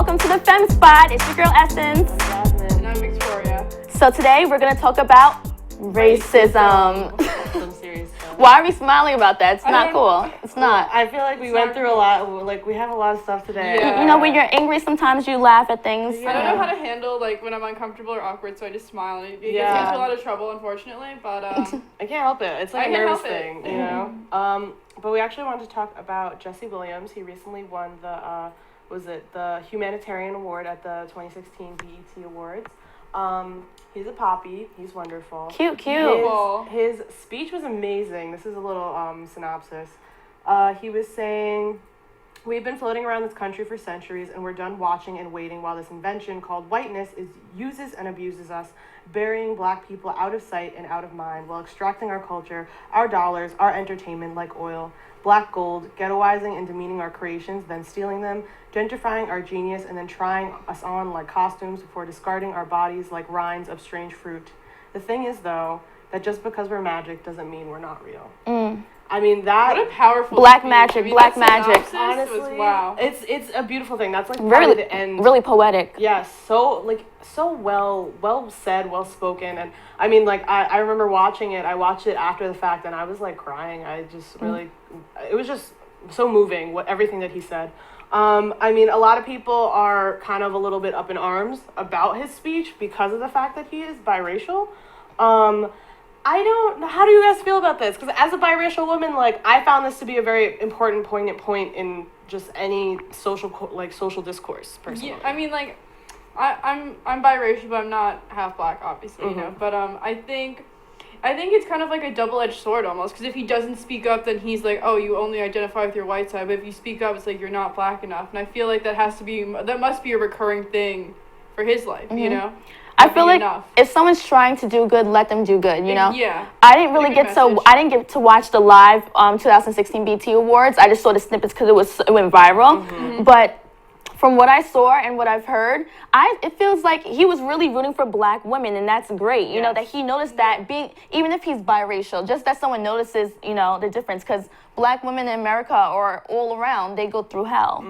welcome to the Femme Spot. It's your girl Essence. Jasmine. And I'm Victoria. So today we're going to talk about racism. Some serious stuff. Why are we smiling about that? It's not cool. It's not. I feel like we went through a lot. Like, we have a lot of stuff today. Yeah. You know, when you're angry, sometimes you laugh at things. I don't know how to handle, like, when I'm uncomfortable or awkward, so I just smile. And it gets me into a lot of trouble, unfortunately, but, I can't help it. It's like a nervous thing, you know? But we actually wanted to talk about Jesse Williams. He recently won the, the Humanitarian Award at the 2016 BET Awards. He's a poppy. He's wonderful. Cute. His speech was amazing. This is a little synopsis. He was saying, "We've been floating around this country for centuries, and we're done watching and waiting while this invention called whiteness uses and abuses us, burying black people out of sight and out of mind while extracting our culture, our dollars, our entertainment like oil. Black gold, ghettoizing and demeaning our creations, then stealing them, gentrifying our genius, and then trying us on like costumes before discarding our bodies like rinds of strange fruit. The thing is, though, that just because we're magic doesn't mean we're not real." I mean, that... What a powerful black speech. magic, I mean, black magic. Honestly, wow. It's a beautiful thing. That's like Really, the end. really poetic. Yeah, so well said, well spoken. And I mean, like, I remember watching it. I watched it after the fact, and I was like crying. I just really, it was just so moving, everything that he said. I mean, a lot of people are kind of a little bit up in arms about his speech because of the fact that he is biracial. I don't know. How do you guys feel about this? Because as a biracial woman, like, I found this to be a very important, poignant point in just any social discourse, personally. Yeah, I mean, like, I'm biracial, but I'm not half black, obviously, you know. But I think it's kind of like a double-edged sword almost, because if he doesn't speak up, then he's like, oh, you only identify with your white side. But if you speak up, it's like you're not black enough. And I feel like that must be a recurring thing for his life, you know. I feel like if someone's trying to do good, let them do good, you know? Yeah. I didn't get to watch the live 2016 BT Awards. I just saw the snippets because it went viral. But from what I saw and what I've heard, it feels like he was really rooting for black women, and that's great. You know, that he noticed that even if he's biracial, just that someone notices, you know, the difference, because black women in America or all around, they go through hell.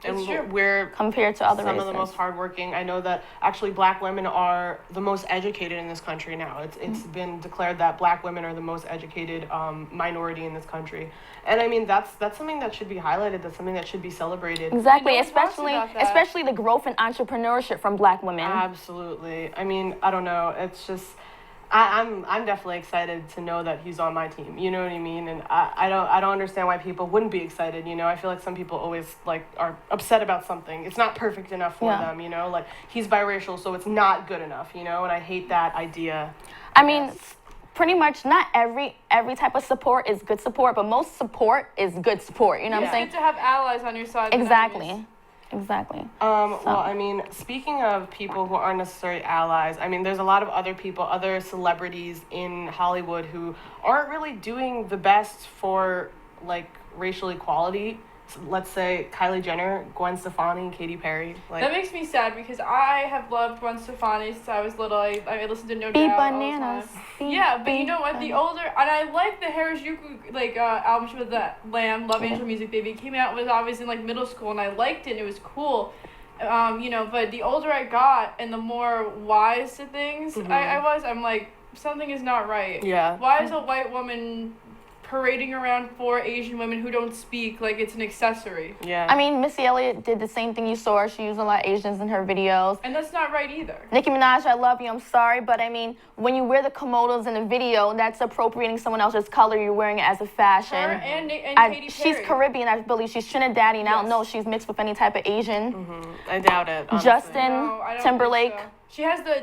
And we're compared to other some races. of the most hardworking. I know that actually black women are the most educated in this country now. It's been declared that black women are the most educated minority in this country. And I mean, that's something that should be highlighted. That's something that should be celebrated. Exactly, especially the growth in entrepreneurship from black women. Absolutely. I mean, I don't know. It's just, I'm definitely excited to know that he's on my team. You know what I mean? And I don't understand why people wouldn't be excited. You know, I feel like some people always like are upset about something. It's not perfect enough for them. You know, like he's biracial, so it's not good enough. You know, and I hate that idea. I mean, pretty much not every type of support is good support, but most support is good support. You know what I'm saying? It's good to have allies on your side. Exactly. Well, I mean, speaking of people who aren't necessarily allies, I mean, there's a lot of other celebrities in Hollywood who aren't really doing the best for, like, racial equality. Let's say Kylie Jenner, Gwen Stefani, Katy Perry. Like, that makes me sad because I have loved Gwen Stefani since I was little. I listened to No Be Doubt bananas. all the time. Yeah, but you know what? The older, and I like the Harajuku album she was that Lamb, Love Angel Music Baby. It came out when I was in like middle school, and I liked it. And it was cool. You know, but the older I got and the more wise to things I'm like, something is not right. Yeah. Why is a white woman parading around for Asian women who don't speak like it's an accessory? Yeah. I mean, Missy Elliott did the same thing you saw her. She used a lot of Asians in her videos. And that's not right either. Nicki Minaj, I love you, I'm sorry, but I mean, when you wear the kimonos in the video, that's appropriating someone else's color. You're wearing it as a fashion. Her and Katy Perry. She's Caribbean, I believe. She's Trinidadian. I don't know if she's mixed with any type of Asian. I doubt it, honestly. Justin I don't Timberlake. think so.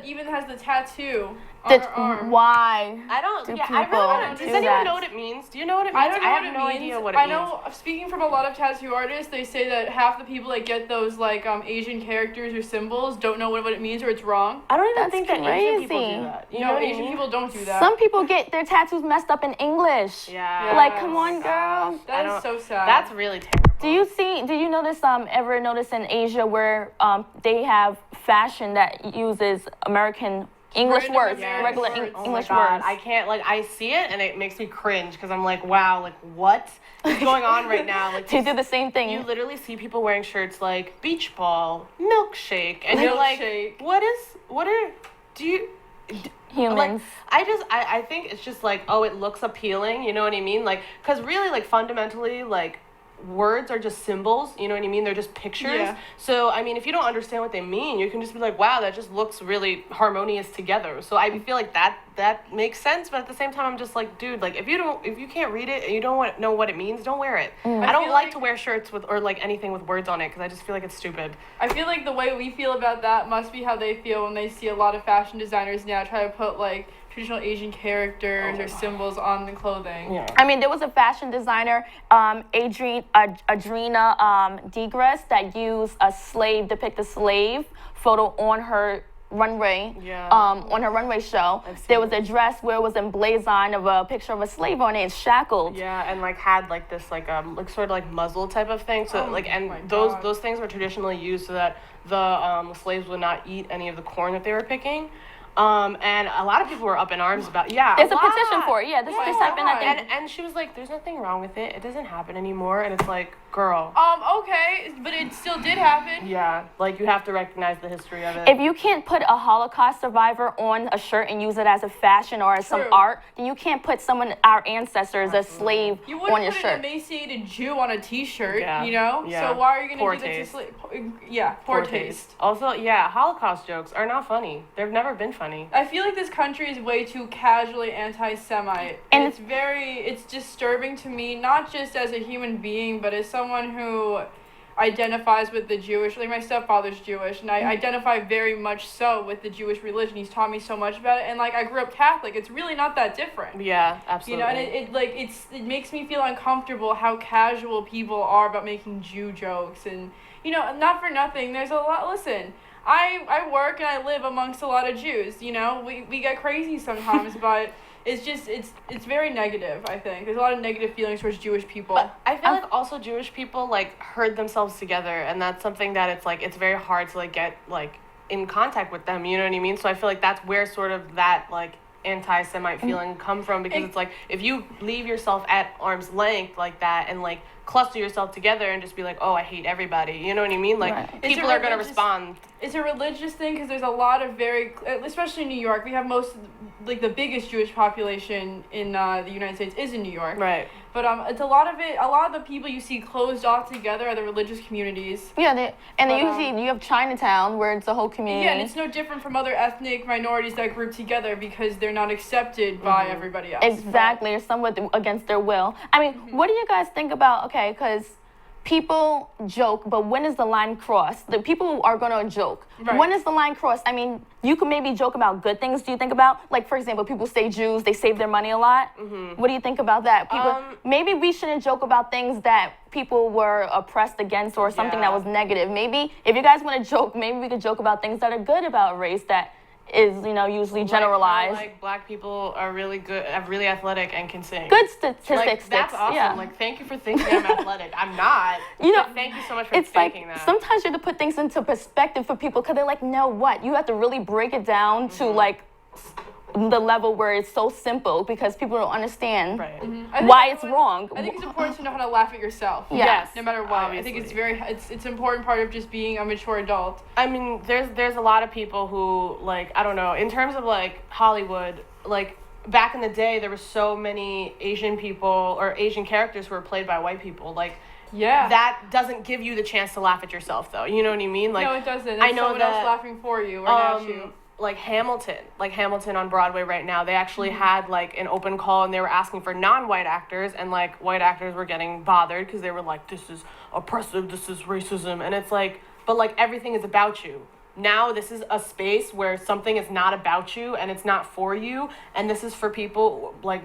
She even has the tattoo on her arm. Why? I don't. Do Yeah, people I really want to. do Does anyone that? know what it means? Do you know what it means? I don't know I what have it no means. idea what it means. I know, speaking from a lot of tattoo artists, they say that half the people that get those like Asian characters or symbols don't know what it means or it's wrong. I don't even That's think that crazy. Asian people do that. You know what I Asian mean? people don't do that. Some people get their tattoos messed up in English. Yeah. Like, come on, girl. That is so sad. That's really terrible. Do you notice ever notice in Asia where they have fashion that uses American English Random words, American regular words. Oh English my God, words. I can't, like, I see it and it makes me cringe because I'm like, wow, like, what is going on right now? Like, They do the same thing. you literally see people wearing shirts like beach ball, milkshake, and you're like, Milkshake. do you, Humans. like, I think it's just like, oh, it looks appealing, you know what I mean? Like, because really, like, fundamentally, like, words are just symbols, you know what I mean? They're just pictures. Yeah. So, I mean, if you don't understand what they mean, you can just be like, wow, that just looks really harmonious together. So I feel like that makes sense, but at the same time, I'm just like, dude, like, if you can't read it and you don't know what it means, don't wear it. I don't feel like like- to wear shirts with, or like anything with words on it, because I just feel like it's stupid. I feel like the way we feel about that must be how they feel when they see a lot of fashion designers now try to put like traditional Asian characters or symbols on the clothing. Yeah. I mean, there was a fashion designer, Adrina Degress, that used a slave, depict a slave photo on her runway, Yeah. on her runway show. I've seen There was a dress where it was emblazoned of a picture of a slave on it, and shackled. Yeah, and like had like this like sort of like muzzle type of thing. So Oh like, my and God. those things were traditionally used so that the slaves would not eat any of the corn that they were picking. And a lot of people were up in arms about There's a lot. petition for it. Yeah, this happened. I think. And she was like, "There's nothing wrong with it. It doesn't happen anymore." And it's like, girl, Okay, but it still did happen. yeah, like you have to recognize the history of it. If you can't put a Holocaust survivor on a shirt and use it as a fashion or as some True. art, then you can't put someone, our ancestors, a slave You on wouldn't your put shirt. an emaciated Jew on a T-shirt, Yeah. you know? Yeah. So why are you Poor gonna do taste. that to Yeah, poor taste. Also, yeah, Holocaust jokes are not funny. They've never been funny. I feel like this country is way too casually anti-Semite. And And it's disturbing to me, not just as a human being, but as someone who identifies with the Jewish, like my stepfather's Jewish, and I identify very much so with the Jewish religion. He's taught me so much about it, and like I grew up Catholic. It's really not that different. Yeah, You absolutely. know, and it makes me feel uncomfortable how casual people are about making Jew jokes, and you know, not for nothing. There's a lot. Listen, I work and I live amongst a lot of Jews. You know, we get crazy sometimes, but it's just it's very negative. I think there's a lot of negative feelings towards Jewish people. But I feel like also Jewish people like herd themselves together, and that's something that it's very hard to like get like in contact with them. You know what I mean? So I feel like that's where sort of that like anti-Semite feeling come from, because it's like if you leave yourself at arm's length like that and like cluster yourself together and just be like, oh, I hate everybody. You know what I mean? Like Right. It's people a are gonna religious- respond. It's a religious thing because there's a lot of especially in New York, we have like the biggest Jewish population in the United States is in New York. Right. But it's a lot of the people you see closed off together are the religious communities. Yeah, and But, usually you have Chinatown where it's a whole community. Yeah, and it's no different from other ethnic minorities that group together because they're not accepted by everybody else. Exactly, or somewhat against their will. I mean, what do you guys think about, okay, because people joke, but when is the line crossed? The people are going to joke. Right. When is the line crossed? I mean, you can maybe joke about good things. Do you think about, like, for example, people say Jews, they save their money a lot. What do you think about that? People, maybe we shouldn't joke about things that people were oppressed against or something that Yeah. was negative. Maybe if you guys want to joke, maybe we could joke about things that are good about race that is, usually generalized. Like black people are really good, really athletic, and can sing. Good statistics. Like that's awesome. Yeah. Like thank you for thinking I'm athletic. I'm not. You know, but thank you so much for It's like thinking that. sometimes you have to put things into perspective for people because they're like, no, what? You have to really break it down to like the level where it's so simple because people don't understand Right. I think why it's wrong. I think it's important to know how to laugh at yourself. Yeah. Yes. No matter what. I think it's obviously. it's an important part of just being a mature adult. I mean, there's a lot of people who like, I don't know, in terms of like Hollywood, like back in the day there were so many Asian people or Asian characters who were played by white people. Like Yeah. that doesn't give you the chance to laugh at yourself though. You know what I mean? Like No, it doesn't. It's I know someone that else laughing for you or at you. like Hamilton on Broadway right now, they actually had like an open call and they were asking for non-white actors, and like white actors were getting bothered because they were like, this is oppressive, this is racism, and it's like, but like everything is about you. Now this is a space where something is not about you and it's not for you, and this is for people like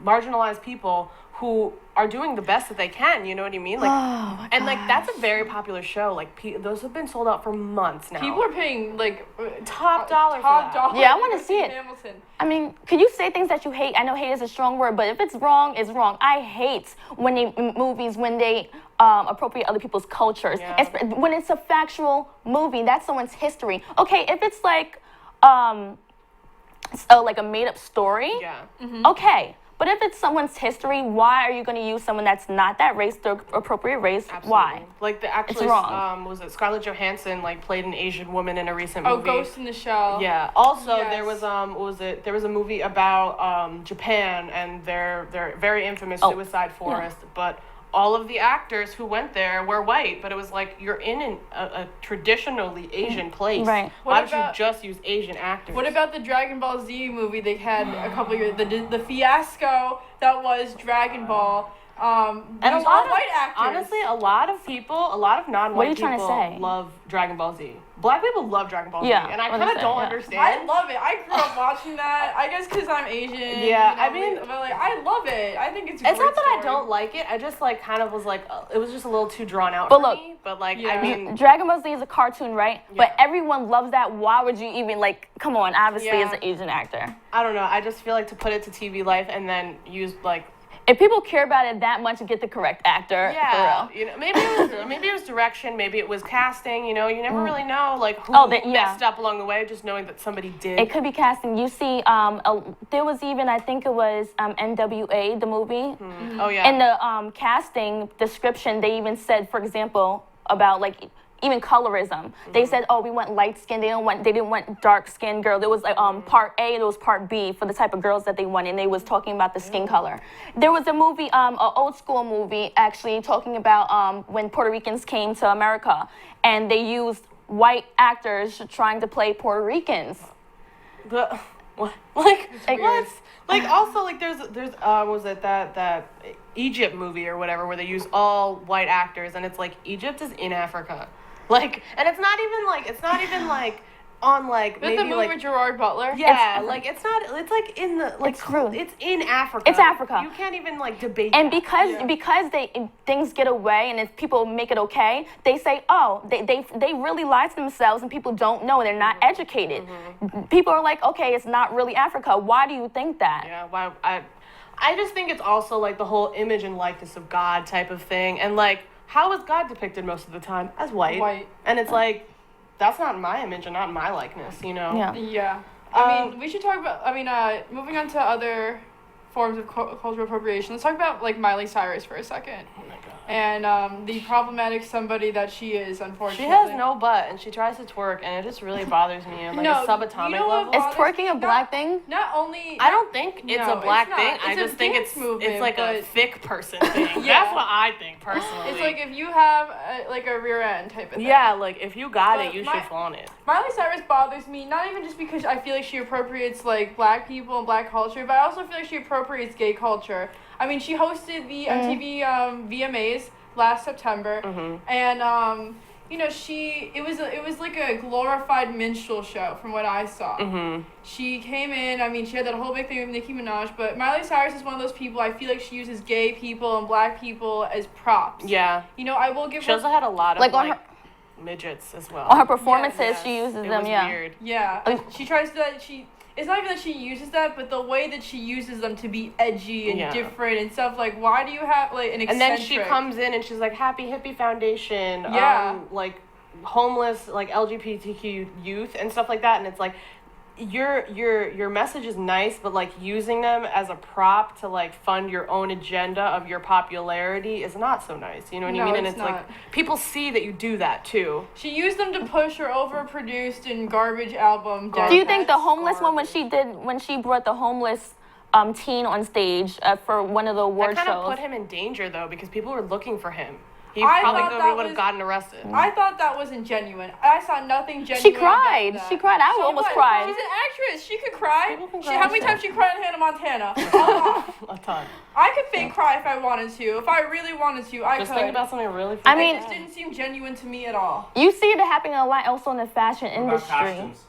marginalized people who are doing the best that they can, you know what I mean? Like, and like that's a very popular show. Like those have been sold out for months now. People are paying like Top dollar for top that. dollar. Yeah, I wanna see it. Hamilton. I mean, could you say things that you hate? I know hate is a strong word, but if it's wrong, it's wrong. I hate when they appropriate other people's cultures. Yeah. When it's a factual movie, that's someone's history. Okay, if it's like so like a made up story, Yeah. okay. But if it's someone's history, why are you going to use someone that's not that race, the appropriate race? Absolutely. Why? Like the actually, wrong. was it Scarlett Johansson like played an Asian woman in a recent Oh, movie? Ghost in the Shell. Yeah. Also, Yes. there was what was it? There was a movie about Japan and their very infamous Oh, suicide forest, but all of the actors who went there were white, but it was like you're in a traditionally Asian place. Right. Why What don't you about- just use Asian actors? What about the Dragon Ball Z movie they had a couple years, the fiasco that was Dragon Ball? And a used lot all of white actors. honestly, a lot of non-white What are you trying to people say? love Dragon Ball Z. Black people love Dragon Ball Yeah, Z, and I what kind is of it? don't Yeah. understand. I love it. I grew up watching that. I guess because I'm Asian. Yeah, I mean- but like I love it. I think it's. It's great not that I story. don't like it. I just like kind of was like it was just a little too drawn out But for look- me. But like Yeah. I mean, Dragon Ball Z is a cartoon, right? But Yeah. everyone loves that. Why would you even like? Come on, obviously, Yeah. as an Asian actor. I don't know. I just feel like to put it to TV life and then use like If people care about it that much, get the correct actor. yeah, For real. you know, maybe it was direction, maybe it was casting. You know, you never really know like who Oh, yeah. messed up along the way. Just knowing that somebody did. It could be casting. You see, there was even I think it was NWA the movie. Oh yeah. In the casting description, they even said, for example, about like even colorism. They said, oh, we want light skin. They didn't want dark skinned girl. There was like part A and there was part B for the type of girls that they wanted. And they was talking about the skin color. There was a movie, an old school movie, actually talking about when Puerto Ricans came to America, and they used white actors trying to play Puerto Ricans. But what? Like Like, what? Like also like there's was it that Egypt movie or whatever where they use all white actors and it's like Egypt is in Africa. Like and it's not even like on like Is maybe the movie like with Gerard Butler? yeah, like it's like in the like It's true. it's in Africa. It's Africa. You can't even like debate And that. because things get away and if people make it okay, they say, oh, they really lie to themselves and people don't know and they're not educated. People are like, okay, it's not really Africa. Why do you think that? Yeah, why I just think it's also like the whole image and likeness of God type of thing. And like, how is God depicted most of the time? As white. White. And it's like, that's not my image and not my likeness, you know? Yeah. Yeah. I mean, we should talk about. I mean, moving on to other forms of cultural appropriation. Let's talk about like Miley Cyrus for a second. Oh my God. And the problematic somebody that she is, unfortunately. She has no butt and she tries to twerk and it just really bothers me on like No, a subatomic you know what level. Is twerking a black thing? Not only. I don't think it's No, a black it's not. thing. I It's a just think dance it's movement, like a but- thick person thing. Yeah. That's what I think personally. It's like if you have like a rear end type of thing. yeah, like if you got But it, you my- should flaunt it. Miley Cyrus bothers me, not even just because I feel like she appropriates like black people and black culture, but I also feel like she appropriates gay culture. I mean, she hosted the MTV VMAs last September, and you know, it was like a glorified minstrel show from what I saw. She came in, I mean, she had that whole big thing with Nicki Minaj, but Miley Cyrus is one of those people, I feel like she uses gay people and black people as props. Yeah. You know, I will give She her... also had a lot of Like on midgets as well. On her performances, Yes, she uses it them, was yeah. weird. Yeah, she tries to it's not even that she uses that, but the way that she uses them to be edgy and Yeah. different and stuff. Like, why do you have like an eccentric? And then she comes in and she's like, Happy Hippie Foundation, Yeah. like homeless, like LGBTQ youth and stuff like that. And it's like, your message is nice, but like using them as a prop to like fund your own agenda of your popularity is not so nice. You know what I No, mean? And it's it's like not. people see that you do that too. She used them to push her overproduced and garbage album. Garbage. Do you think the That's homeless one when she brought the homeless teen on stage for one of the award That kind of shows? put him in danger though, because people were looking for him. He I probably thought that would have was- gotten arrested. I thought that wasn't genuine. I saw nothing genuine. She cried. about that. She cried. I So almost what? cried. She's an actress. She could cry. People can She, cry how many too. times she cried in Hannah Montana? A lot. A ton. I could fake cry if I wanted to. If I really wanted to, I Just could. think about something really. I mean- It just didn't seem genuine to me at all. You see it happening a lot also in the fashion What about industry. costumes?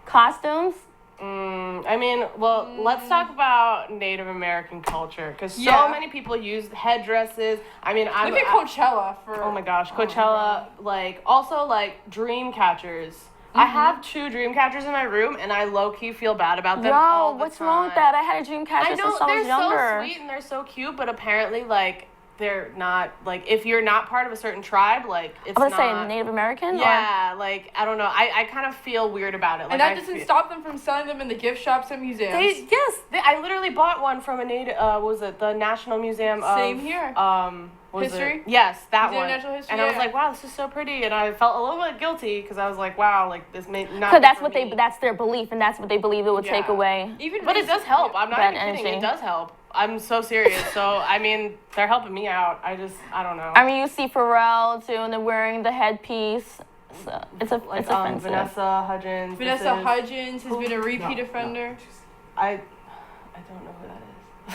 Costumes? I mean, well, let's talk about Native American culture because Yeah. so many people use headdresses. I mean, Look at Coachella for. oh my gosh, Coachella, like also like dream catchers. I have 2 dream catchers in my room, and I low key feel bad about them. Yo, all the what's wrong with time. that? I had a dream catcher I know since I they're was younger. so sweet and they're so cute, but apparently, like, they're not, like, if you're not part of a certain tribe, like, it's I was not... gonna say Native American? Yeah, like, I don't know. I kind of feel weird about it. Like, And that doesn't stop them from selling them in the gift shops and museums. I literally bought one from a native, what was it, the National Museum of... Same here. History? Yes, that Museum one. of Natural History, And I was yeah. like, wow, this is so pretty. And I felt a little bit guilty because I was like, wow, like, this may not So be that's for what me. that's their belief, and that's what they believe it would take Yeah. away. Even But it does help. I'm not Bad even kidding. energy. It does help. I'm so serious. So, I mean, they're helping me out. I don't know. I mean, you see Farrell too, and they're wearing the headpiece. So it's like, offensive. Vanessa Hudgens. Vanessa Hudgens has been a repeat No, offender. I don't know who that is.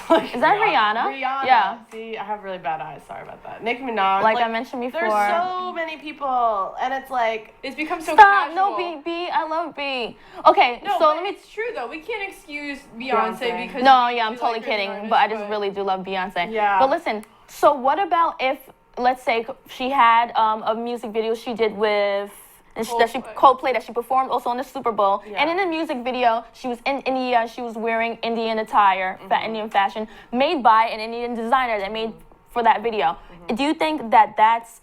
Like, Is that Rihanna? Rihanna. Yeah. See, I have really bad eyes. Sorry about that. Nicki Minaj. Like I mentioned before. There's so many people, and it's like, It's become so Stop! casual. No, B. I love B. Okay, No, so but let me. it's true though. We can't excuse Beyonce Beyonce. because No, yeah, I'm we totally like her as an kidding, artist, but I just really do love Beyonce. Yeah. But listen, so what about if, let's say, she had a music video she did with. And Coldplay that she performed also on the Super Bowl. Yeah. And in the music video, she was in India. She was wearing Indian attire, Indian fashion, made by an Indian designer that made for that video. Do you think that that's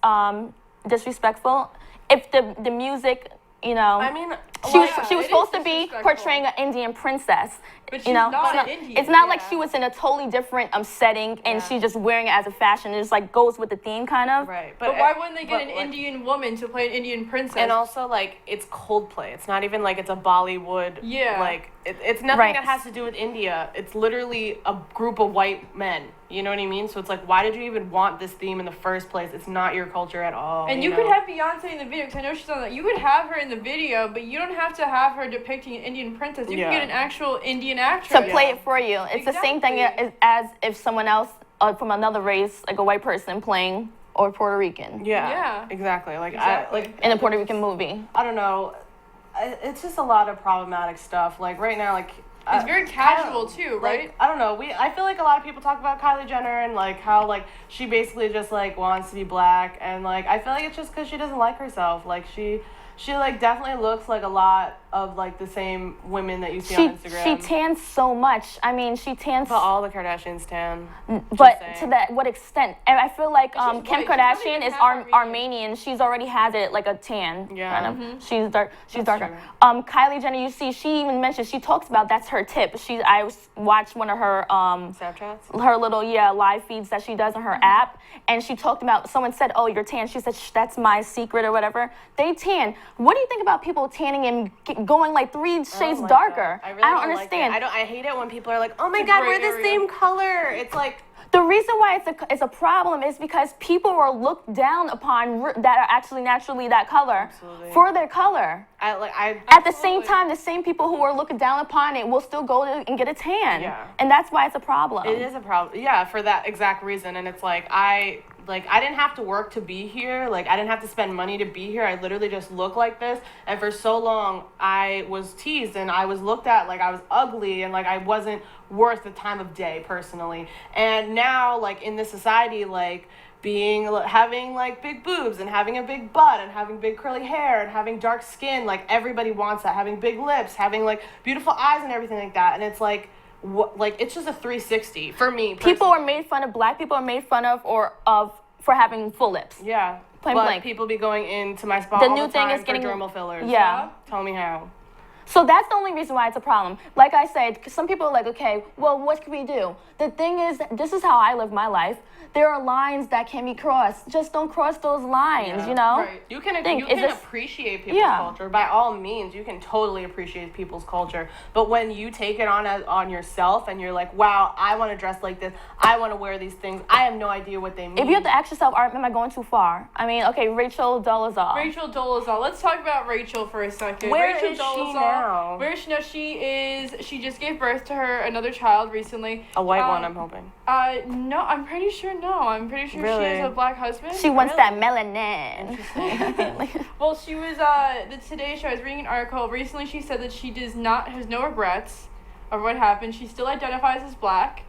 disrespectful? If the music, you know, I mean, she was yeah, she was it supposed is to be disrespectful. portraying an Indian princess. But You she's know, not it's an Indian. it's not like Yeah. she was in a totally different setting and Yeah. she's just wearing it as a fashion. It just like goes with the theme, kind of. right. But why wouldn't they get an Indian woman to play an Indian princess? And also, like, it's Coldplay. It's not even like it's a Bollywood. Yeah. Like, it's nothing Right. that has to do with India. It's literally a group of white men. You know what I mean? So it's like, why did you even want this theme in the first place? It's not your culture at all. And you could have Beyonce in the video, because I know she's on that. You could have her in the video, but you don't have to have her depicting an Indian princess. You Yeah. can get an actual Indian actress. To play it for you. It's the same thing Exactly. as if someone else from another race, like a white person, playing or Puerto Rican Yeah. Exactly. Like, Exactly. in a Puerto Rican movie. I don't know. It's just a lot of problematic stuff. Like, right now, like... It's very casual, too, right? Like, I don't know. I feel like a lot of people talk about Kylie Jenner and, like, how, like, she basically just, like, wants to be black. And, like, I feel like it's just because she doesn't like herself. Like, she like, definitely looks like a lot of, like, the same women that you see on Instagram. She tans so much. I mean, she tans... But all the Kardashians tan. But saying. to that, what extent? And I feel like she's Kim white. She's not Kardashian even is half Armenian. Armenian. She's already has it like a tan, Yeah. kind of. Mm-hmm. She's dark. She's That's darker. true. Kylie Jenner, you see, she even mentioned, she talks about that's her tip. I watched one of her Snapchats? her little live feeds that she does on her app, and she talked about, someone said, "Oh, you're tan." She said, "That's my secret," or whatever. They tan. What do you think about people tanning and going like 3 shades like darker? that. I really don't like it. understand. I hate it when people are like, "Oh my It's a God, gray we're the area. same color." It's like, The reason why it's a problem is because people are looked down upon that are actually naturally that color Absolutely. for their color. At the same Absolutely. time, the same people who are looking down upon it will still go and get a tan. Yeah. And that's why it's a problem. It is a problem. Yeah, for that exact reason. And it's like, I didn't have to work to be here. Like, I didn't have to spend money to be here. I literally just look like this. And for so long, I was teased and I was looked at like I was ugly and like I wasn't worth the time of day personally. And now, like, in this society, like, having like big boobs and having a big butt and having big curly hair and having dark skin, like, everybody wants that. Having big lips, having like beautiful eyes and everything like that. And it's like, it's just a 360 for me. People are personally. made fun of, black people are made fun of for having full lips. Yeah. Plain but blank. people be going into my spa The all new the thing time is getting- for dermal fillers. Yeah. Tell me how. So that's the only reason why it's a problem. Like I said, 'cause some people are like, okay, well, what can we do? The thing is, this is how I live my life. There are lines that can be crossed. Just don't cross those lines, Yeah. you know? Right. You can Think, you is can this- appreciate people's Yeah. culture. By all means, you can totally appreciate people's culture. But when you take it on yourself and you're like, wow, I want to dress like this. I want to wear these things. I have no idea what they mean. If you have to ask yourself, am I going too far? I mean, okay, Rachel Dolezal. Rachel Dolezal. Let's talk about Rachel for a second. Where Rachel is she now? Where is she now? She just gave birth to another child recently. A white one, I'm hoping. No, I'm pretty sure no. I'm pretty sure she Really? has a black husband. She wants Really? that melanin. Well, she was the Today Show. I was reading an article recently. She said that she has no regrets of what happened. She still identifies as black.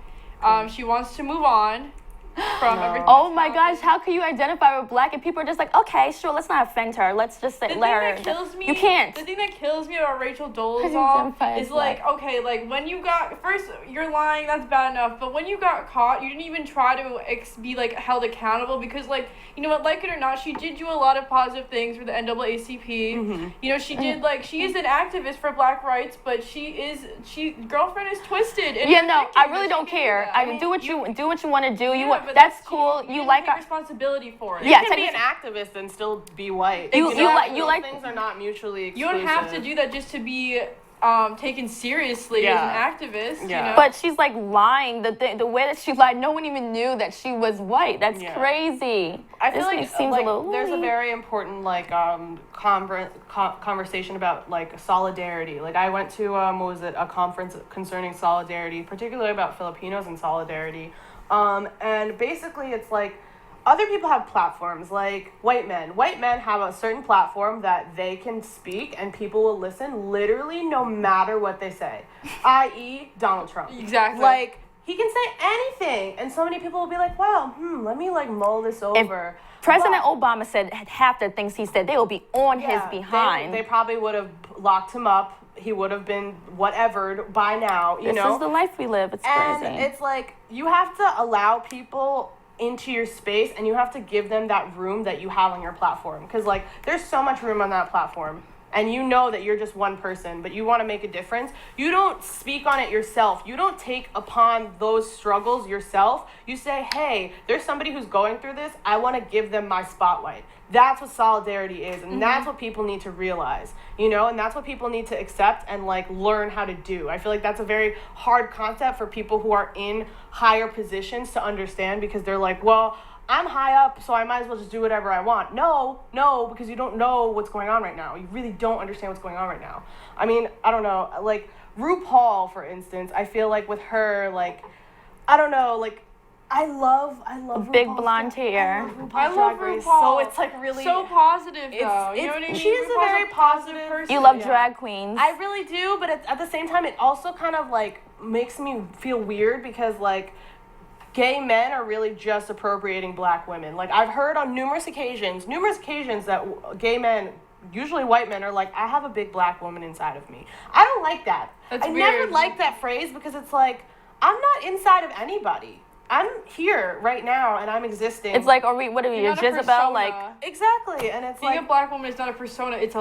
She wants to move on. from everything. Oh my gosh, how can you identify with black and people are just like, okay, sure, let's not offend her. Let's just let her. That kills me, you can't. The thing that kills me about Rachel Identify Dolezal as is like, okay, like when you got first, you're lying, that's bad enough. But when you got caught, you didn't even try to be like held accountable because, like, you know what, like it or not, she did do a lot of positive things for the NAACP. Mm-hmm. You know, she did like she is an activist for Black rights, but she girlfriend is twisted. And Yeah, no, I ridiculous. really don't She can care. that. I mean, do what you want to do. You Yeah, want but that's she- cool. You didn't like take our responsibility for it. Yeah, You can be an technically- activist and still be white. You like- Those like- things are not mutually You exclusive. don't have to do that just to be taken seriously Yeah. as an activist. Yeah. You know? But she's like lying. The way that she lied, no one even knew that she was white. That's Yeah. crazy. I feel This like, seems like a little. there's a very important like conversation about like solidarity. Like I went to a conference concerning solidarity, particularly about Filipinos and solidarity. And basically it's like other people have platforms like white men. White men have a certain platform that they can speak and people will listen literally no matter what they say, i.e. Donald Trump. Exactly. Like he can say anything and so many people will be like, wow, let me like mull this over. President But- Obama said half the things he said, they will be on his behind. They probably would have locked him up. He would have been whatevered by now, you This know? is the life we live. It's And crazy. it's like you have to allow people into your space and you have to give them that room that you have on your platform. Because like there's so much room on that platform. And you know that you're just one person, but you want to make a difference. You don't speak on it yourself. You don't take upon those struggles yourself. You say, hey, there's somebody who's going through this. I want to give them my spotlight. That's what solidarity is. And that's what people need to realize, you know, and that's what people need to accept and like learn how to do. I feel like that's a very hard concept for people who are in higher positions to understand because they're like, well, I'm high up, so I might as well just do whatever I want. No, because you don't know what's going on right now. You really don't understand what's going on right now. I mean, I don't know, like RuPaul, for instance, I feel like with her, like, I don't know, like, I love Big RuPaul's blonde hair. I love Drag Race, RuPaul. So it's like really so positive, though. You know what I mean? She is a RuPaul's very positive person. You love yeah. drag queens. I really do, but at the same time, it also kind of like makes me feel weird because like gay men are really just appropriating black women. Like I've heard on numerous occasions that gay men, usually white men, are like, I have a big black woman inside of me. I don't like that. That's I never weird. liked that phrase because it's like, I'm not inside of anybody. I'm here right now and I'm existing. It's like, what are we, You're a not a Jezebel? persona. Like, exactly, and it's Being like, a black woman is not a persona. It's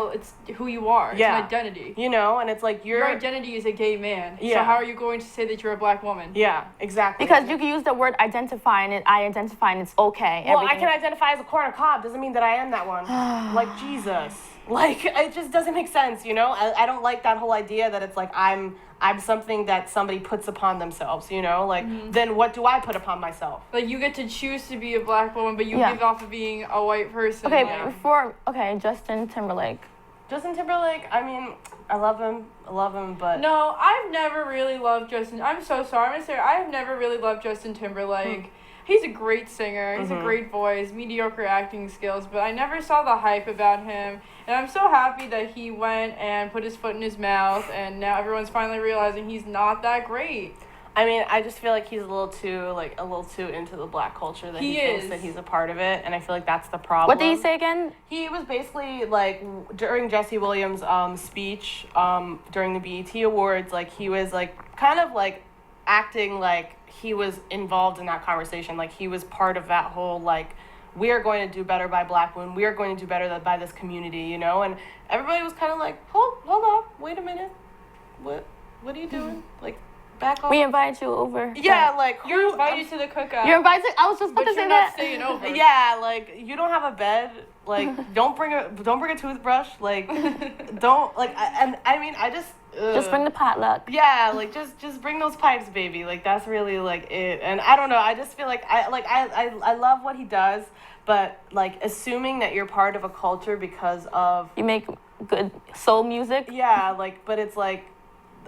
who you are. It's Yeah. an identity. you know, and it's like Your identity is a gay man. So Yeah. how are you going to say that you're a black woman? yeah, exactly. because you can use the word identify and I identify and it's okay. Well, I Everything. can identify as a corn cob. Doesn't mean that I am that one. Like Jesus. Like it just doesn't make sense, you know. I don't like that whole idea that it's like I'm something that somebody puts upon themselves, you know. Like then what do I put upon myself? Like you get to choose to be a black woman, but you Yeah. give off of being a white person. Okay, like- Justin Timberlake. Justin Timberlake. I mean, I love him, but No, I've never really loved Justin. I'm so sorry. I'm gonna say I've never really loved Justin Timberlake. He's a great singer. He's a great voice, mediocre acting skills, but I never saw the hype about him. And I'm so happy that he went and put his foot in his mouth, and now everyone's finally realizing he's not that great. I mean, I just feel like he's a little too into the black culture that he thinks is. that he's a part of it, and I feel like that's the problem. What did he say again? He was basically like during Jesse Williams' speech during the BET Awards, like he was like kind of like acting like he was involved in that conversation, like he was part of that whole like we are going to do better by black women, we are going to do better by this community, you know, and everybody was kind of like, hold on, wait a minute, what are you doing? Like back off. We invited you over. Yeah, like You're invited to the cookout. You're invited. I was just about but to say you're that. not staying over. Yeah, like you don't have a bed. Like don't bring a toothbrush. Like don't like. I mean I just. Just bring the potluck. Yeah, like just bring those pipes, baby. Like that's really like it. And I don't know. I just feel like I love what he does, but like assuming that you're part of a culture because of You make good soul music. yeah, like but it's like.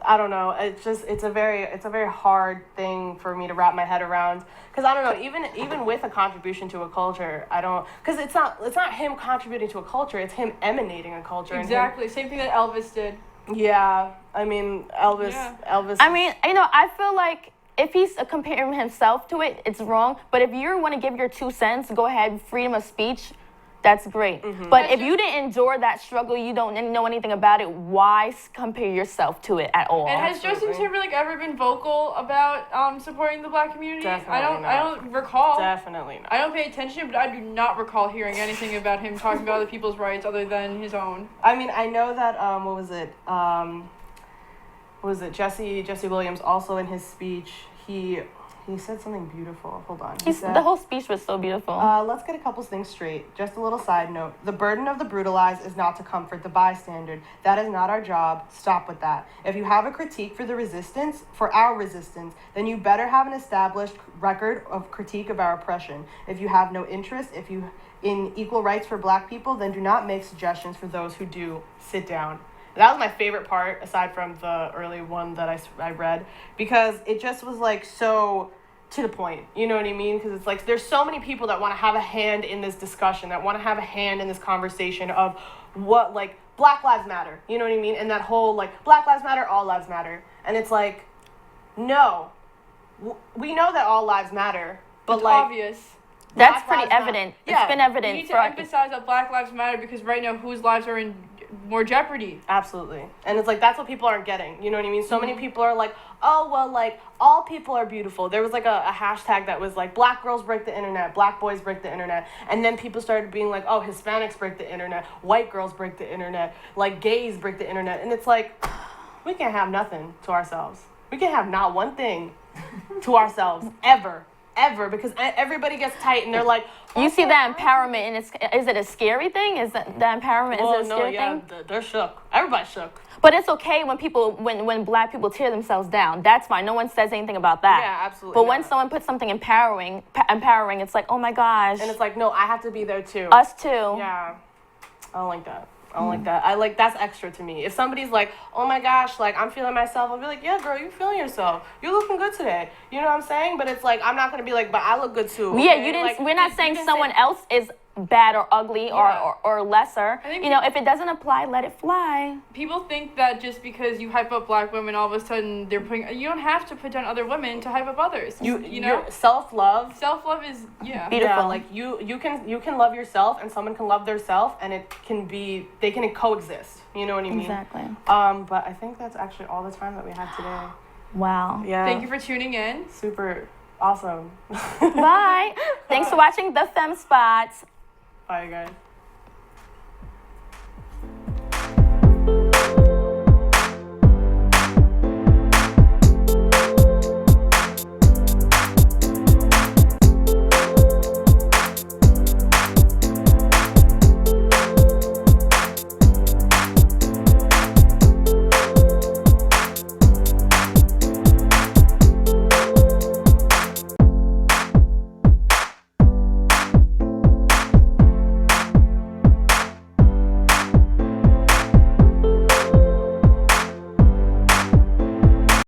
I don't know. It's a very hard thing for me to wrap my head around because I don't know. Even with a contribution to a culture, I don't because it's not him contributing to a culture. It's him emanating a culture. Exactly. Same thing that Elvis did. Yeah, I mean Elvis. Yeah. Elvis. I mean, I feel like if he's comparing himself to it, it's wrong. But if you want to give your 2 cents, go ahead, freedom of speech. That's great. But if you didn't endure that struggle, you don't know anything about it, why compare yourself to it at all? And has Justin Timberlake ever been vocal about supporting the Black community? Definitely I don't recall. Definitely not. I don't pay attention, but I do not recall hearing anything about him talking about other people's rights other than his own. I mean, I know that what was it? Jesse Williams also in his speech, he said something beautiful. Hold on. The whole speech was so beautiful. Let's get a couple things straight. Just a little side note. The burden of the brutalized is not to comfort the bystander. That is not our job. Stop with that. If you have a critique for our resistance, then you better have an established record of critique of our oppression. If you have no interest, in equal rights for Black people, then do not make suggestions for those who do. Sit down. That was my favorite part, aside from the early one that I read, because it just was like so to the point. You know what I mean? Because it's like there's so many people that want to have a hand in this discussion, that want to have a hand in this conversation of what, like, Black Lives Matter. You know what I mean? And that whole, like, Black Lives Matter, all lives matter. And it's like, no. We know that all lives matter, but It's like... obvious. That's Black pretty lives evident. matter. It's been evident. You need to emphasize that Black Lives Matter because right now whose lives are in more jeopardy? Absolutely. And it's like, that's what people aren't getting. You know what I mean? So many people are like, oh, well, like, all people are beautiful. There was like a hashtag that was like, Black girls break the internet, Black boys break the internet. And then people started being like, oh, Hispanics break the internet, white girls break the internet, like gays break the internet. And it's like, we can't have nothing to ourselves. We can't have not one thing to ourselves ever, because everybody gets tight and they're like, you see that empowerment, and is it a scary thing? Is that the empowerment is it a scary thing? They're shook. Everybody's shook. But it's okay when Black people tear themselves down. That's fine. No one says anything about that. Yeah, absolutely. But when someone puts something empowering, it's like, oh my gosh. And it's like, no, I have to be there too. Us too. Yeah. I don't like that. I like, that's extra to me. If somebody's like, oh my gosh, like, I'm feeling myself, I'll be like, yeah, girl, you're feeling yourself. You're looking good today. You know what I'm saying? But it's like, I'm not going to be like, but I look good too. Yeah, okay? you didn't. Like, we're not saying someone else is bad or ugly or lesser. I think if it doesn't apply, let it fly. People think that just because you hype up Black women, all of a sudden you don't have to put down other women to hype up others. You know, self-love. Self-love is beautiful. Yeah, like you can love yourself and someone can love their self, and they can coexist. You know what I mean? Exactly. But I think that's actually all the time that we have today. Wow. Yeah. Thank you for tuning in. Super awesome. Bye. Thanks for watching the Femme Spot. Bye, guys.